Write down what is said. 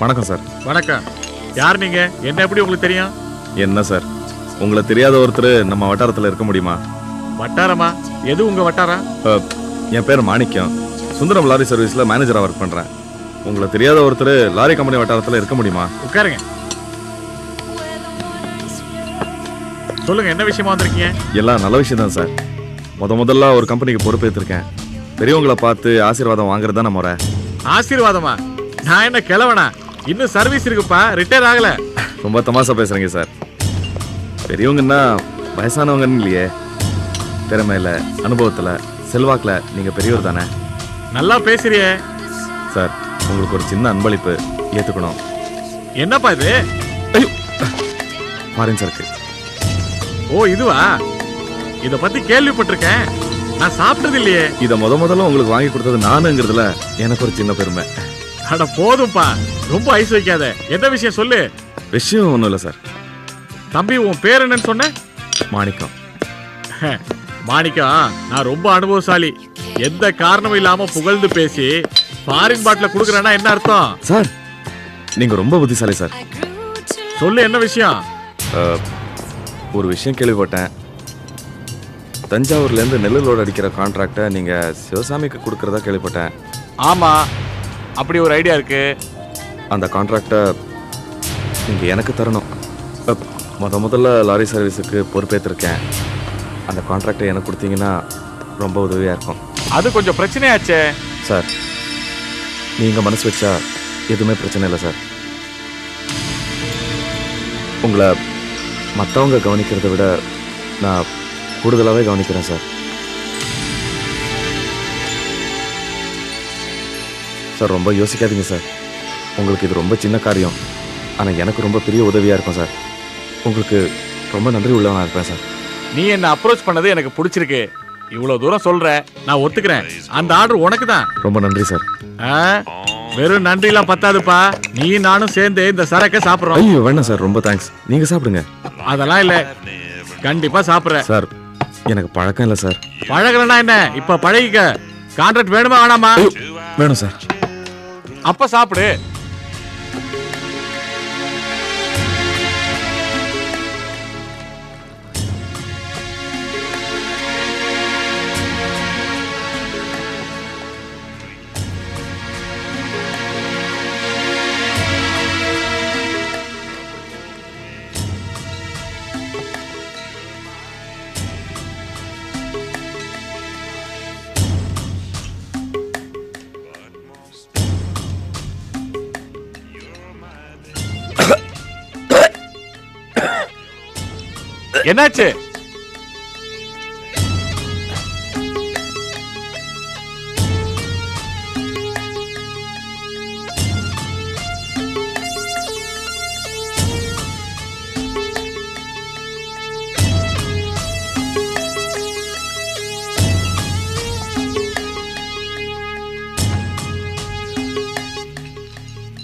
வணக்கம் சார். வணக்கம். யார் நீங்க? என்ன எப்படி உங்களுக்கு தெரியும்? என்ன சார், உங்களை தெரியாத ஒருத்தர் நம்ம வட்டாரத்தில் இருக்க முடியுமா? வட்டாரமா? எது உங்க வட்டாரம்? என் பேர் மாணிக்கம். சுந்தரம் லாரி சர்வீஸில் மேனேஜராக ஒர்க் பண்ணுறேன். உங்களை தெரியாத ஒருத்தர் லாரி கம்பெனி வட்டாரத்தில் இருக்க முடியுமா? உட்காருங்க. சொல்லுங்க, என்ன விஷயமா வந்திருக்கீங்க? எல்லாம் நல்ல விஷயம் தான் சார். முதல்ல ஒரு கம்பெனிக்கு பொறுப்பேற்றிருக்கேன். பெரியவங்களை பார்த்து ஆசீர்வாதம் வாங்குறது தான் முறை. ஆசீர்வாதமா? நான் என்ன கிழவனா? இன்னும் சர்வீஸ் இருக்குப்பா, ரிட்டையர் ஆகல. ரொம்ப தமாசா பேசுறீங்க சார். பெரியவங்கன்னா வயசானவங்கன்னு இல்லையே, திறமையில, அனுபவத்துல, செல்வாக்குல நீங்க பெரியவர் தானே. நல்லா பேசுறியே சார். உங்களுக்கு ஒரு சின்ன அன்பளிப்பு ஏத்துக்கணும். என்னப்பா இது? ஐயோ, ஃபாரின் சரக்கு. ஓ, இதுவா? இத பத்தி கேள்விப்பட்டிருக்கேன், நான் சாப்பிட்டது இல்லையே. இத முதல்ல உங்களுக்கு வாங்கி கொடுத்தது நானுங்கிறதுல எனக்கு ஒரு சின்ன பெருமை. அட போதும்பா, ரொம்ப ஐஸ் வைக்காத. என்ன விஷயம் சொல்லு. விஷயம் ஒண்ணும் இல்ல சார். தம்பி, உன் பேர் என்னன்னு சொன்ன? மாணிக்கம். மாணிக்கம், நான் ரொம்ப அனுபவசாலி. எந்த காரணமும் இல்லாம புகழ்ந்து பேசி ஃபாரின் பாட்டில குடுக்கறேன்னா என்ன அர்த்தம்? சார், நீங்க ரொம்ப புத்திசாலி சார். சொல்லு, என்ன விஷயம்? ஒரு விஷயம் கேள்விப்பட்டேன். தஞ்சாவூர்ல இருந்து நெல்லூரோட அடிக்கிற கான்ட்ராக்டை நீங்க சிவசாமிக்கு கொடுக்கறதா கேள்விப்பட்டேன். ஆமா, அப்படி ஒரு ஐடியா இருக்கு. அந்த கான்ட்ராக்டை நீங்க எனக்கு தரணும். முதல்ல லாரி சர்வீஸுக்கு பொறுப்பேற்றிருக்கேன். அந்த கான்ட்ராக்டை எனக்கு கொடுத்தீங்கன்னா ரொம்ப உதவியா இருக்கும். அது கொஞ்சம் பிரச்சனையாச்சே சார். நீங்க மனசு வச்சா எதுவுமே பிரச்சனை இல்லை சார். உங்களை மற்றவங்க கவனிக்கிறத விட நான் கூடுதலாகவே கவனிக்கிறேன் சார். சார், ரொம்ப யோசிக்காதீங்க சார். உங்களுக்கு இது ரொம்ப சின்ன காரியம், ஆனால் எனக்கு ரொம்ப பெரிய உதவியாக இருக்கும் சார். உங்களுக்கு ரொம்ப நன்றி உள்ளவனாக இருப்பேன் சார். நீ என்ன அப்ரோச் பண்ணது எனக்கு பிடிச்சிருக்கு. இவ்வளவு தூரம் சொல்ற, நான் ஒத்துக்கிறேன். அந்த ஆர்டர் உனக்கு தான். ரொம்ப நன்றி சார். வெறும் நன்றி எல்லாம் பத்தாதுப்பா, நீ நானும் சேர்ந்து இந்த சரக்கை சாப்பிடுறோம். ஐயோ வேணாம் சார், ரொம்ப தேங்க்ஸ். நீங்க சாப்பிடுங்க. அதெல்லாம் இல்ல, கண்டிப்பா சாப்பிடுறேன் சார். எனக்கு பழக்கம் இல்லை சார். பழகலன்னா என்ன, இப்ப பழகிக்க. கான்ட்ராக்ட் வேணுமா வேணாமா? வேணும் சார். அப்ப சாப்பிடு. என்னாச்சு?